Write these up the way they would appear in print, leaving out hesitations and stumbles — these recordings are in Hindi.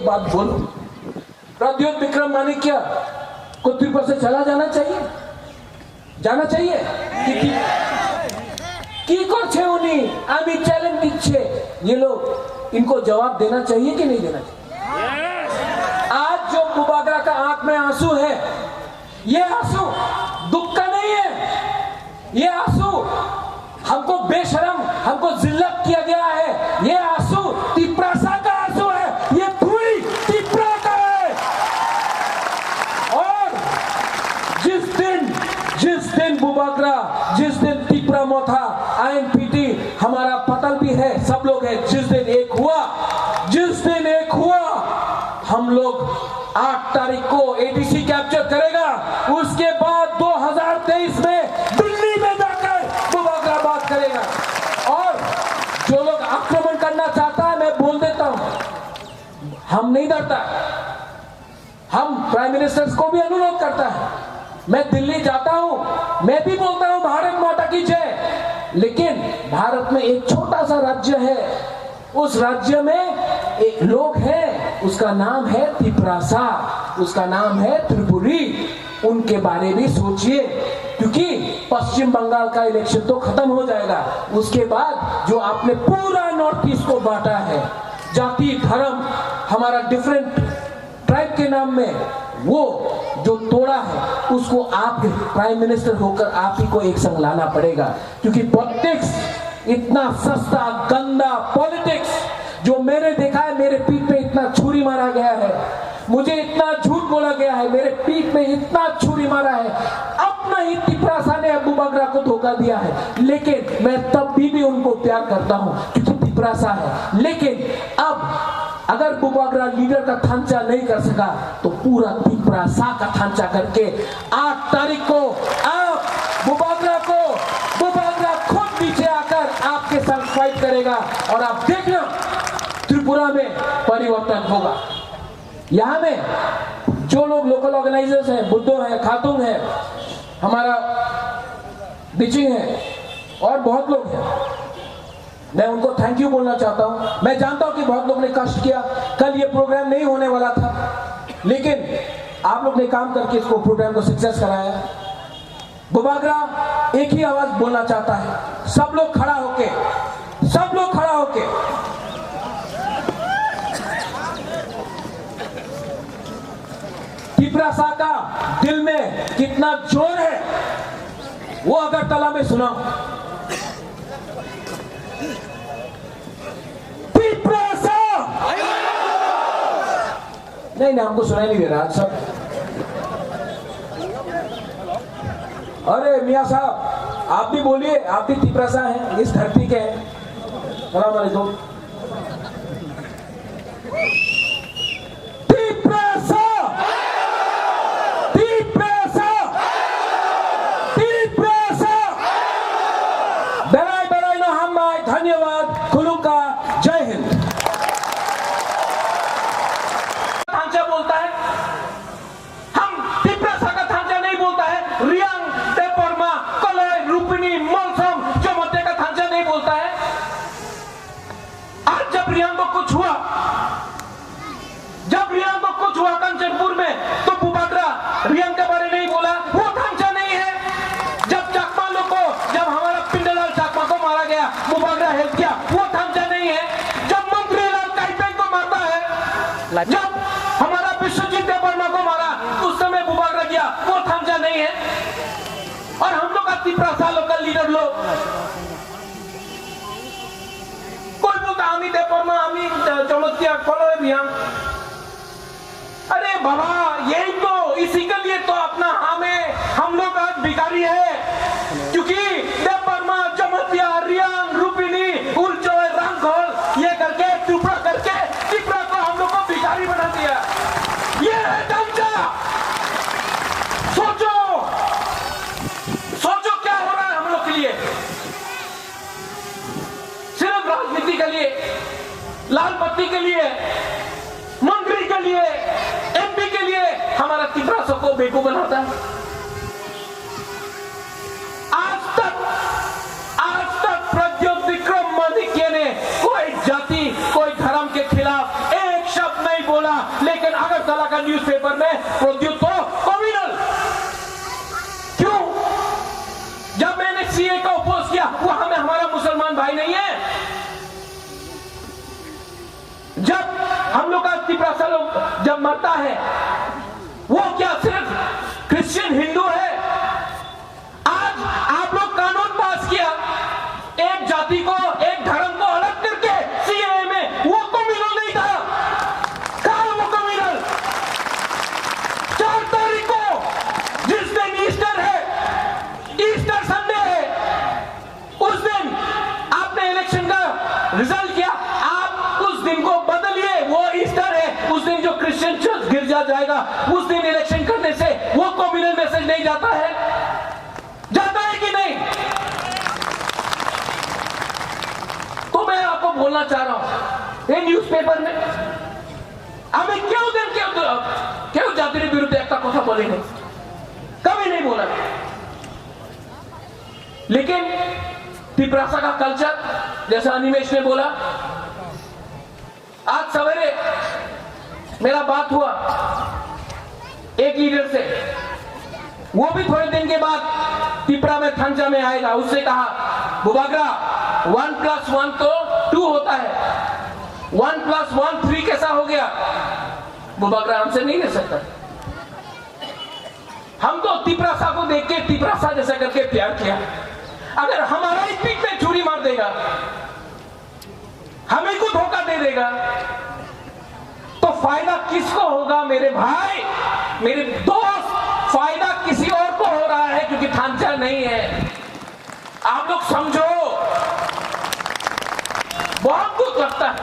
एक बात बोलूं, प्रद्योत विक्रम माणिक्य को त्रिपुरा से चला जाना चाहिए, जाना चाहिए की करछे उन्हीं आमी चैलेंज दिच्छे, ये लोग इनको जवाब देना चाहिए कि नहीं देना चाहिए? आज जो बुबागरा का आंख में आंसू है, ये आंसू दुख का नहीं है, ये आंसू हमको बेशरम, हमको जिल्लत किया गया है, ये आंसू तिपरासा का आंसू है, ये धुई तिपरा का है। और जिस दिन बुबागरा, जिस दिन तिपरा मोथा आईएनपीटी हमारा पतल भी है, सब लोग है, जिस दिन एक हुआ हम लोग 8 तारीख को एडीसी कैप्चर करेगा, उसके बाद 2023 में दिल्ली में जाकर बुबागरा बात करेगा। और जो लोग आक्रमण करना चाहता है, मैं बोल देता हूं, हम नहीं डरता, हम प्राइम मिनिस्टर को भी अनुरोध करता है, मैं दिल्ली जाता हूं, मैं भी बोलता हूं भारत माता की जय, लेकिन भारत में एक छोटा सा राज्य है, उस राज्य में एक लोग हैं, उसका नाम है तिपरासा, उसका नाम है त्रिपुरी, उनके बारे में सोचिए, क्योंकि पश्चिम बंगाल का इलेक्शन तो खत्म हो जाएगा, उसके बाद जो आपने पूरा नॉर्थ ईस्ट को बांटा है, जाति धर्म हमारा डिफरेंट ट्राइब के नाम में, वो जो तोड़ा है, उसको आप प्राइम मिनिस्टर होकर आप ही को एक संग लाना पड़ेगा, क्योंकि पॉलिटिक्स इतना सस्ता गंदा पॉलिटिक्स जो मैंने देखा है, मेरे पीठ पे इतना छुरी मारा गया है, मुझे इतना झूठ बोला गया है, मेरे पीठ में इतना छुरी मारा है, अपना ही तिपरासा ने बुबागरा को धोखा दिया है, लेकिन मैं तब भी उनको प्यार करता हूं क्योंकि तिपरासा है। लेकिन अब अगर बुबागरा लीडर का थांचा नहीं कर सका, तो पूरा तिपरासा का थांचा करके 8 तारीख को आप बुबागरा खुद नीचे आकर आपके साथ फाइट करेगा, और आप देखना त्रिपुरा में परिवर्तन होगा। यहां में जो लोग लोकल ऑर्गेनाइजर्स हैं, बुद्धो है, खातून है, हमारा बिचिंग है, और बहुत लोग हैं, मैं उनको थैंक यू बोलना चाहता हूं। मैं जानता हूं कि बहुत लोग ने कष्ट किया, कल ये प्रोग्राम नहीं होने वाला था, लेकिन आप लोग ने काम करके इसको प्रोग्राम को सक्सेस कराया। बुबागरा एक ही आवाज बोलना चाहता है, सब लोग खड़ा होके तिपरासा का दिल में कितना जोर है, वो अगरतला में सुना। तिपरासा नहीं, हमको सुनाई नहीं दे रहा सब। अरे मियां साहब, आप भी बोलिए, आप भी तिपरासा हैं, इस धरती के हैं। सलाम वालेकुम। तिपरासा, तिपरासा, तिपरासा। बेराई बेराई ना हम भाई, धन्यवाद, खुलूका, जय हिंद। थांचा बोलता है, हम तिपरासा का थांचा नहीं बोलता है, रियांग देपरमा कलय रूपिणी मौसम जो मध्य का थांचा नहीं बोलता है। आज जब रियांग को कुछ हुआ कंचनपुर में, तो बुबागरा रियांग के बारे नहीं बोला, वो थांचा नहीं है। जब चाकमा लोग को, जब हमारा पिंडलाल चाकमा को मारा गया, बुबागरा हेल्प किया, वो थांचा नहीं है। जब मंत्री लाल काइपेंग को मारता है, जब हमारा विश्वजीत देववर्मा को मारा, उस समय बुबागरा गया, वो थांचा नहीं है। और हम लोग का तिपरासा लोकल लीडर लोग, कोई बोलता आमी देववर्मा, आमी चमत्या खोलो है भैया। अरे बाबा, यही तो, इसी के लिए तो अपना हम लोग आज भिखारी है, क्योंकि देववर्मा, चमत्या, रियांग, रूपिणी, उलचोय, रंगखोल, ये करके त्रिपुरा को हम लोग को भिखारी बना दिया। ये है ढांचा। सोचो क्या हो रहा है हम लोग के लिए, सिर्फ राजनीति के लिए, लाल बत्ती के लिए, मंत्री के लिए, एमपी के लिए हमारा तिपरासा को बेवकूफ बनाता है। आज तक प्रद्योत विक्रम माणिक्य ने कोई जाति, कोई धर्म के खिलाफ एक शब्द नहीं बोला, लेकिन अगरतला का न्यूज़पेपर में प्रद्युत को कम्युनल। क्यों? जब मैंने सीए का अपोज किया, वहां में हमारा मुसलमान भाई नहीं है। जब हम लोग का तिपरासा लोग जब मरता है, वो क्या सिर्फ क्रिश्चियन हिंदू है? आज आप लोग कानून पास किया, एक जाति को, एक धर्म को अलग करके सीए में, वो कम्युनल नहीं था। कहा वो कम्युनल? 4 तारीख को जिस दिन ईस्टर है, ईस्टर संडे है, उस दिन आपने इलेक्शन का रिजल्ट किया, आप उस दिन को बदलिए। वो ईस्टर है, उस दिन जो क्रिश्चियन चर्च गिरजा जाएगा, उस दिन इलेक्शन करने से वो कम्युनल मैसेज नहीं जाता है? जाता है कि नहीं? तो मैं आपको बोलना चाह रहा हूं, ये न्यूज़पेपर में हमें क्यों जाति विरुद्ध एक कथा बोलेंगे? कभी नहीं बोला। लेकिन तिपरासा का कल्चर, जैसा अनिमेश ने बोला, आज सवेरे मेरा बात हुआ एक लीडर से, वो भी थोड़े दिन के बाद तिपरा में थंजा में आएगा। उससे कहा, बुबागरा 1+1 तो 2 होता है, 1+1 3 कैसा हो गया? बुबागरा हमसे नहीं ले सकता। हम तो तिपरासा को देख के तिपरासा जैसा करके प्यार किया। अगर हमारा ही पीठ में छुरी मार देगा, हमें को धोखा दे देगा, तो फायदा किसको होगा मेरे भाई, मेरे दोस्त? फायदा किसी और को हो रहा है, क्योंकि थांचा नहीं है। आप लोग समझो, बहुत दुख लगता है।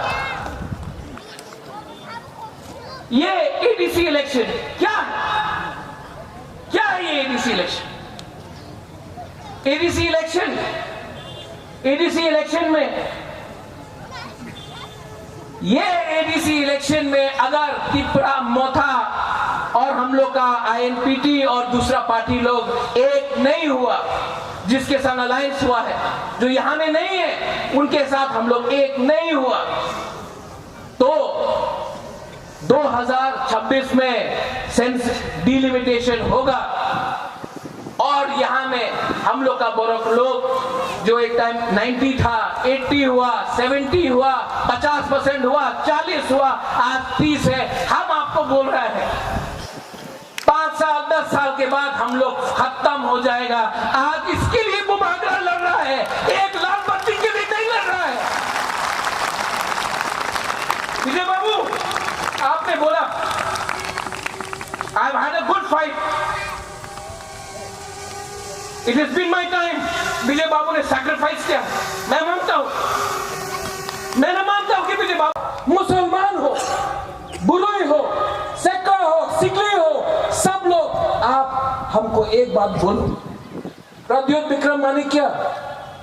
ये एडीसी इलेक्शन क्या है? ये एडीसी इलेक्शन, एडीसी इलेक्शन में, ये एडीसी इलेक्शन में अगर तिपरा मोथा और हम लोग का आईएनपीटी और दूसरा पार्टी लोग एक नहीं हुआ, जिसके साथ अलायंस हुआ है, जो यहां में नहीं है, उनके साथ हम लोग एक नहीं हुआ, तो 2026 में सेंस डिलिमिटेशन होगा। और यहां में हम लोग का बोरक लोग जो एक टाइम 90 था, 80 हुआ, 70 हुआ, 50% हुआ, 40 हुआ, आज 30 है। हम आपको बोल रहे हैं 5 साल 10 साल के बाद हम लोग खत्म हो जाएगा। आज इसके लिए बुबागरा लड़ रहा है, एक लाल बत्ती के लिए नहीं लड़ रहा है। विजय बाबू, आपने बोला I have had a good fight, it has been my time. Vijay Babu ने सैक्रिफाइस किया, मैं मानता हूं कि विजय बाबू, मुसलमान हो, बुलुई हो, सेक्का हो, सिकली हो, सब लोग, आप हमको एक बात बोलो, प्रद्युत विक्रम माणिक्य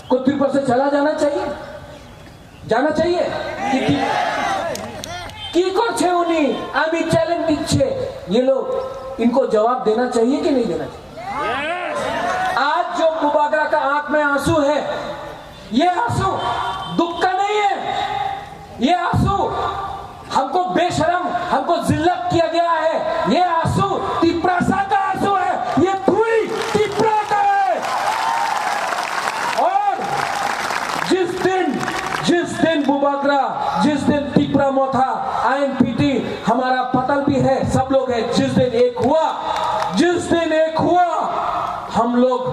को तिरुपति से चला जाना चाहिए की करछे उनी आमी चैलेंज दिच्छे, ये लोग इनको जवाब देना चाहिए कि नहीं देना चाहिए? आज जो बुबागरा का आंख में आंसू है, ये आंसू दुख का नहीं है, ये आंसू हमको बेशरम, हमको जिल्लत किया गया है। ये आंसू तिपरासा का आंसू है, ये धुई तिपरा का है। और जिस दिन बुबागरा, जिस दिन तिपरा मोथा, आईएनपीटी, हमारा पतल भी है, सब लोग है, जिस दिन एक हुआ, हम लोग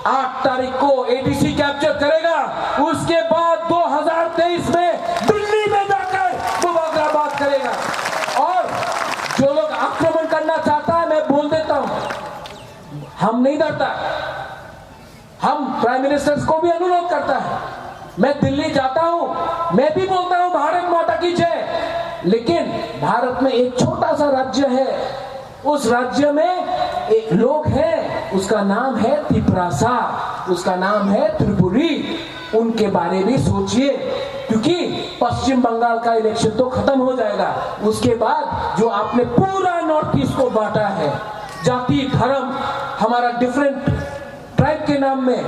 8 तारीख को एडीसी कैप्चर करेगा। उसके बाद 2023 में दिल्ली में जाकर बुबागरा बात करेगा। और जो लोग आक्रमण करना चाहता है, मैं बोल देता हूं, हम नहीं डरता। हम प्राइम मिनिस्टर को भी अनुरोध करता है, मैं दिल्ली जाता हूं, मैं भी बोलता हूं भारत माता की जय। लेकिन भारत में एक छोटा सा राज्य है, उस राज्य में एक लोग हैं, उसका नाम है तिपरासा, उसका नाम है त्रिपुरी। उनके बारे में सोचिए, क्योंकि पश्चिम बंगाल का इलेक्शन तो खत्म हो जाएगा। उसके बाद जो आपने पूरा नॉर्थ ईस्ट को बांटा है, जाति धर्म, हमारा डिफरेंट ट्राइब के नाम में,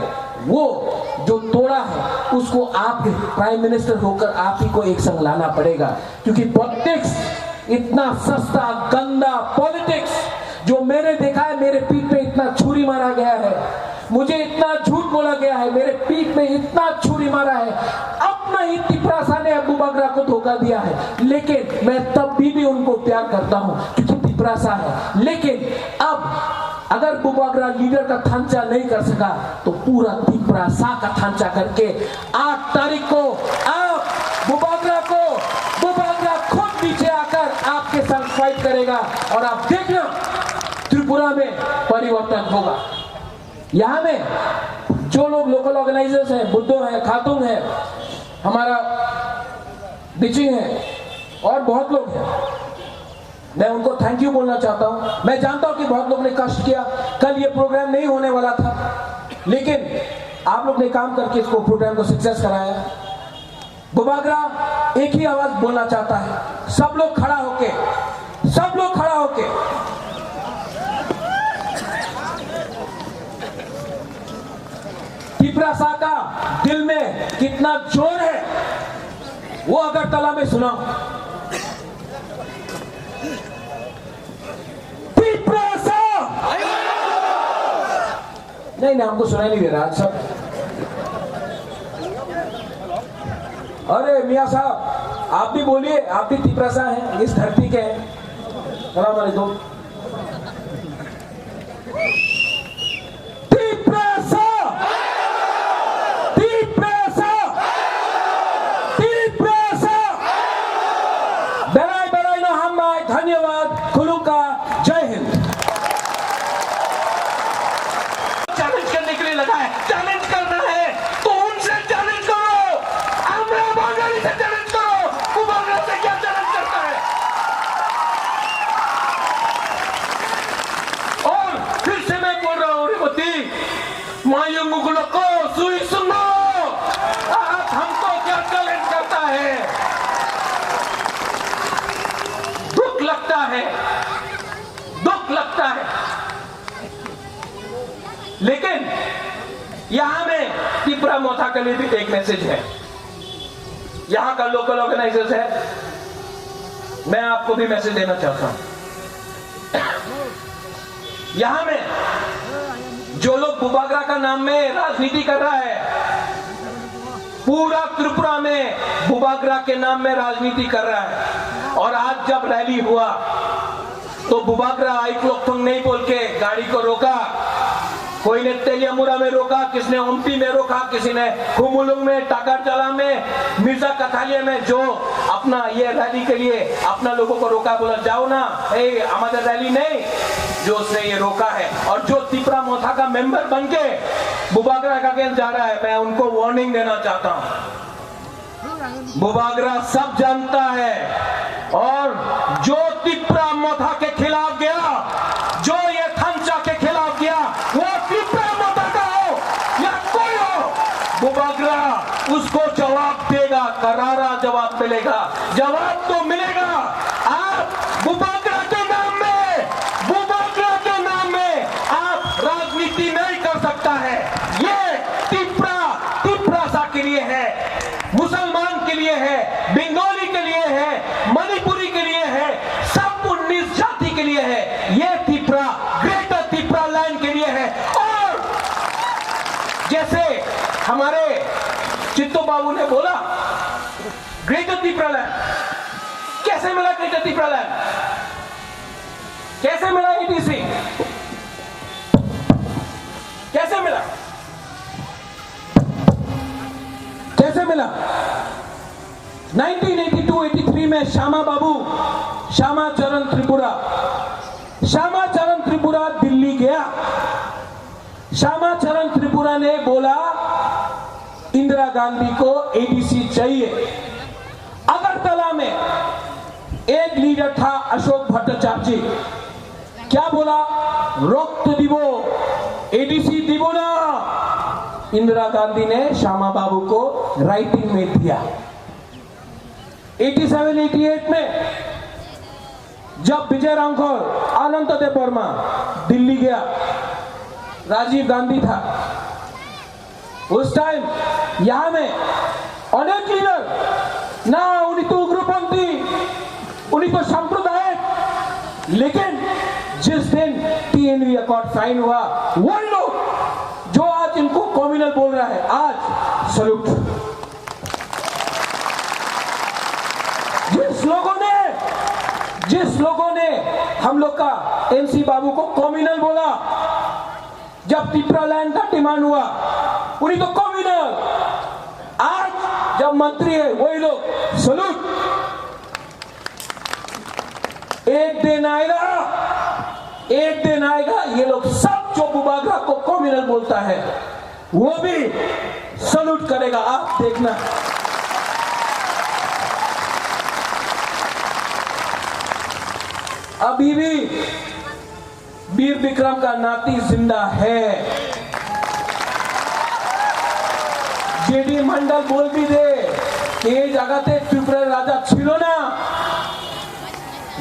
वो जो तोड़ा है, उसको आप प्राइम मिनिस्टर होकर आप ही को एक संग लाना पड़ेगा। क्योंकि पॉलिटिक्स इतना सस्ता गंदा पॉलिटिक्स जो मैंने देखा है, मेरे पीठ पे इतना छुरी मारा गया है, मुझे इतना झूठ बोला गया है, मेरे पीठ में इतना छुरी मारा है, अपना ही तिपरासा ने अबू बकरा को धोखा दिया है। लेकिन मैं तब भी उनको प्यार करता हूं क्योंकि तिपरासा है। लेकिन अब अगर अबू बकरा लीडर का थांचा नहीं कर सका तो पूरा तिपरासा का थांचा करके 8 तारीख को आप बुबागरा खुद नीचे आकर आपके साथ फाइट करेगा और आप देखना त्रिपुरा में परिवर्तन होगा। यहां में जो लोग लोकल ऑर्गेनाइजर्स हैं, बुद्धो है, खातून है, हमारा बिचिंग है और बहुत लोग हैं, मैं उनको थैंक यू बोलना चाहता हूं। मैं जानता हूं कि बहुत लोग ने कष्ट किया, कल ये प्रोग्राम नहीं होने वाला था, लेकिन आप लोग ने काम करके इसको प्रोग्राम को सक्सेस कराया। बुबागरा एक ही आवाज बोलना चाहता है, सब लोग खड़ा होके तिपरासा का दिल में कितना जोर है वो अगरतला में सुनाओ। तिपरासा नहीं, हमको सुनाई नहीं दे रहा सब। अरे मियां साहब आप भी बोलिए, आप भी तिपरासा हैं, इस धरती के हैं। सलाम अलैकुम। तिपरासा, तिपरासा, तिपरासा। बेलाय बेलाय नो हम धन्यवाद, खुलुका, जय हिंद। चैलेंज करने के लिए लगा है, चैलेंज करना है तो उनसे चैलेंज करो, अमरा बांगाली से चैलेंज करो, बुबागरा से क्या चैलेंज करता है। और फिर से मैं बोल रहा हूं रिपोती मायूंगुलो को सुई सुनो, आप हमको क्या चैलेंज करता है। दुख लगता है, दुख लगता है, लेकिन यहां में त्रिपुरा मोथा के लिए भी एक मैसेज है। यहां का लोकल ऑर्गेनाइजर्स है, मैं आपको भी मैसेज देना चाहता हूं। यहां में जो लोग बुबागरा का नाम में राजनीति कर रहा है, पूरा त्रिपुरा में बुबागरा के नाम में राजनीति कर रहा है। और आज जब रैली हुआ तो बुबागरा आइक्लोक्थोंग नहीं बोल के गाड़ी को रोका, कोई ने तेलियामुरा में रोका, किसने ओमपी में रोका, किसी ने खुमुलुंग में, टाकारजला में, मिर्जा कथालिया में, जो अपना ये रैली के लिए अपना लोगों को रोका, बोला जाओ ना, हमारा रैली नहीं, जो उसने ये रोका है। और जो तिपरा मोथा का मेंबर बन के बुबागरा का अगेंस्ट जा रहा है, मैं उनको वार्निंग देना चाहता हूं। बुबागरा सब जानता है, और जो तिपरा मोथा के खिलाफ गया, जो ये थांचा के खिलाफ गया, वो तिपरा मोथा का हो या कोई हो, बुबागरा उसको जवाब देगा, करारा जवाब मिलेगा, जवाब तो मिलेगा। आप बुबागरा के नाम में आप राजनीति नहीं कर सकता है। ये तिपरासा के लिए है, मुसलमान के लिए है, बंगाली के लिए है, मणिपुरी के लिए है, सब 19 जाति के लिए है। ये तिपरा ग्रेटर तिपरा लैंड के लिए है। और जैसे हमारे चित्तो बाबू ने बोला, ग्रेटर तिपरा लैंड कैसे मिला, ग्रेटर तिपरा लैंड कैसे मिला, एटीसी कैसे मिला, कैसे मिला? 1982-83 में श्यामा चरण त्रिपुरा दिल्ली गया। श्यामा चरण त्रिपुरा ने बोला इंदिरा गांधी को एडीसी चाहिए। अगरतला में एक लीडर था अशोक भट्टाचार्य, क्या बोला? रक्त दिवो, एडीसी दिवो ना। इंदिरा गांधी ने श्यामा बाबू को राइटिंग में दिया। 87-88 में जब विजय रामखोर, अनंतदेव वर्मा दिल्ली गया, राजीव गांधी था उस टाइम, यहां में अनेक लीडर ना उन्हीं तो उग्रपंथी उन्हीं को सांप्रदायिक। लेकिन जिस दिन TNV अकॉर्ड साइन हुआ, वही लोग जो आज इनको कम्युनल बोल रहा है, आज सल्यूट। जिस लोगों ने हम लोग का MC बाबू को कम्युनल बोला, जब तिपरा लैंड का डिमांड हुआ, उन्हीं तो कम्युनल। आज जब मंत्री है वही लोग सल्यूट। एक दिन आएगा ये लोग सब जो बुबागरा को कम्युनल बोलता है वो भी सल्यूट करेगा, आप देखना। अभी भी वीर विक्रम का नाती जिंदा है। जेडी मंडल बोल भी दे ये जगह त्रिपुरा राजा छिलो ना।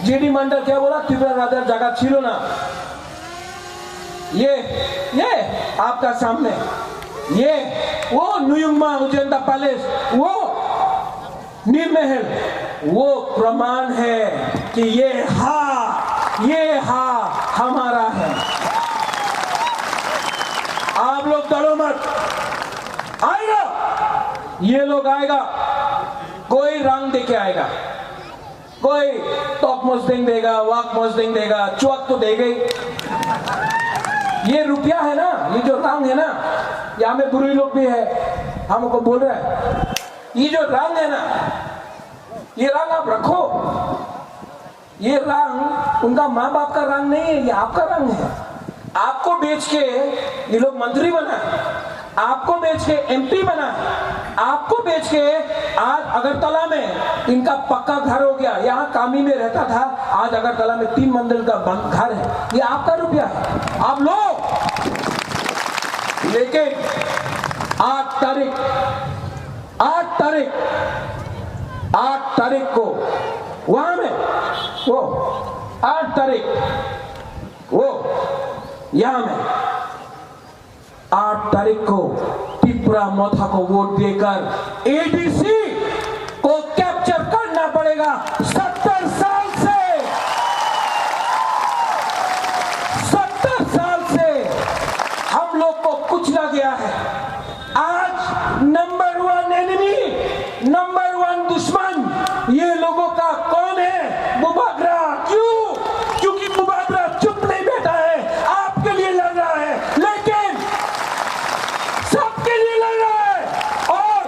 जेडी मंडल क्या बोला? त्रिपुरा राजा जगह छिलो ना। ये आपका सामने ये वो न्यूयुमा उजैंता पैलेस, वो नील महल, वो प्रमाण है कि ये हमारा है। आप लोग डरो मत, आएगा ये लोग, आएगा कोई रंग देके आएगा, कोई टॉक मस्टिंग देगा, वाक मस्टिंग देगा, चौक तो देगा ही। ये रुपया है ना, ये जो रंग है ना, यहाँ में बुरी लोग भी है, हमको बोल रहे हैं ये जो रंग है ना, ये रंग आप रखो। ये रंग उनका माँ बाप का रंग नहीं है, ये आपका रंग है। आपको बेच के ये लोग मंत्री बना, आपको बेच के MP बना, आपको बेच के आज अगरतला में इनका पक्का घर हो गया। यहाँ कामी में रहता था, आज अगरतला में 3 मंजिल का घर है। ये आपका रुपया है, आप लो। लेकिन 8 तारीख को वहां में वो 8 तारीख वो यहां में 8 तारीख को त्रिपुरा मोथा को वोट देकर ADC को कैप्चर करना पड़ेगा। 70 साल से हम लोग को कुचला गया है। आज नंबर 1 एनिमी, नंबर 1 दुश्मन ये लोगों का कौन है? बुबागरा। क्यों? क्योंकि बुबागरा चुप नहीं बैठा है, आपके लिए लड़ रहा है, लेकिन सबके लिए लड़ रहा है। और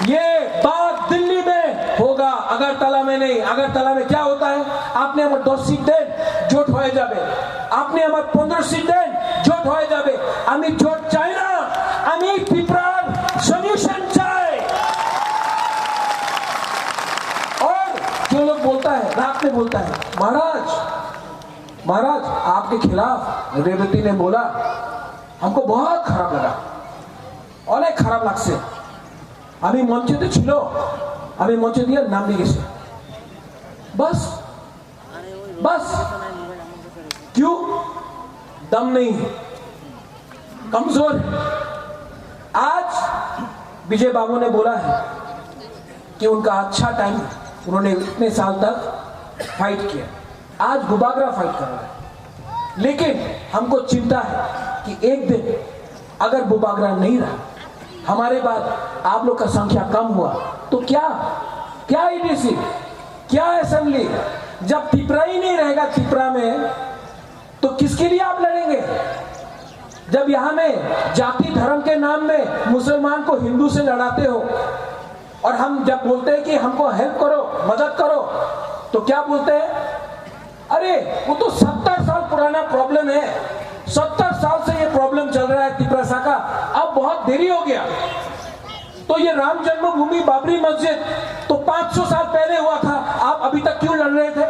ये बात दिल्ली में होगा, अगरतला में नहीं। अगरतला में क्या होता है? आपने हमारे 10 सीट दें जोट हो जाए, आपने हमारे 15 सीट दें जोट हो जाए। আমি জোট চাই না, আমি ত্রিপুরার সলিউশন চাই। और जो लोग बोलता है, रात में बोलता है महाराज आपके खिलाफ रेवती ने बोला, हमको बहुत खराब लगा, অনেক খারাপ লাগছে। আমি মঞ্চেতে ছিল, আমি মঞ্চে দিয়ে নাম দিয়ে গেছি, बस क्यों? दम नहीं है, कमजोर। आज विजय बाबू ने बोला है कि उनका अच्छा टाइम, उन्होंने इतने साल तक फाइट किया, आज बुबागरा फाइट कर रहा है। लेकिन हमको चिंता है कि एक दिन अगर बुबागरा नहीं रहा, हमारे बाद आप लोग का संख्या कम हुआ तो क्या ADC, क्या असेंबली? जब त्रिपुरा ही नहीं रहेगा त्रिपुरा में, तो किसके लिए आप लड़ेंगे? जब यहां में जाति धर्म के नाम में मुसलमान को हिंदू से लड़ाते हो, और हम जब बोलते हैं कि हमको हेल्प करो, मदद करो, तो क्या बोलते हैं? अरे वो तो 70 साल पुराना प्रॉब्लम है, 70 साल से ये प्रॉब्लम चल रहा है त्रिपुरा का, अब बहुत देरी हो गया। तो ये राम जन्मभूमि बाबरी मस्जिद तो 500 साल पहले हुआ था, आप अभी तक क्यों लड़ रहे थे?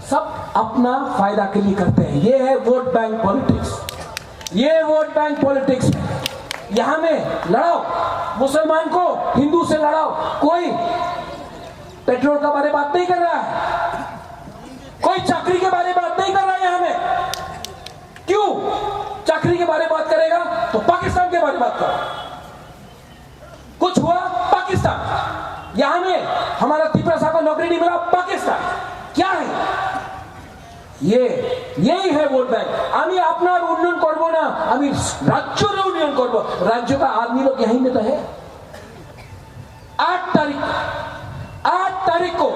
सब अपना फायदा के लिए करते हैं। ये है वोट बैंक पॉलिटिक्स, ये वोट बैंक पॉलिटिक्स है। यहां में लड़ाओ, मुसलमान को हिंदू से लड़ाओ, कोई पेट्रोल का बारे बात नहीं कर रहा है, कोई चाकरी के बारे बात नहीं कर रहा है। यहां में क्यों चाकरी के बारे बात करेगा? तो पाकिस्तान के बारे बात करो। कुछ हुआ पाकिस्तान, यहां में हमारा त्रिपुरा साहब को नौकरी नहीं मिला, पाकिस्तान क्या है? यही है वोट बैंक। আমি আপনার উন্নয়ন করব না, আমি রাজ্যের উন্নয়ন করব। राज्य का आदमी लोग यहीं में तो है। 8 तारीख को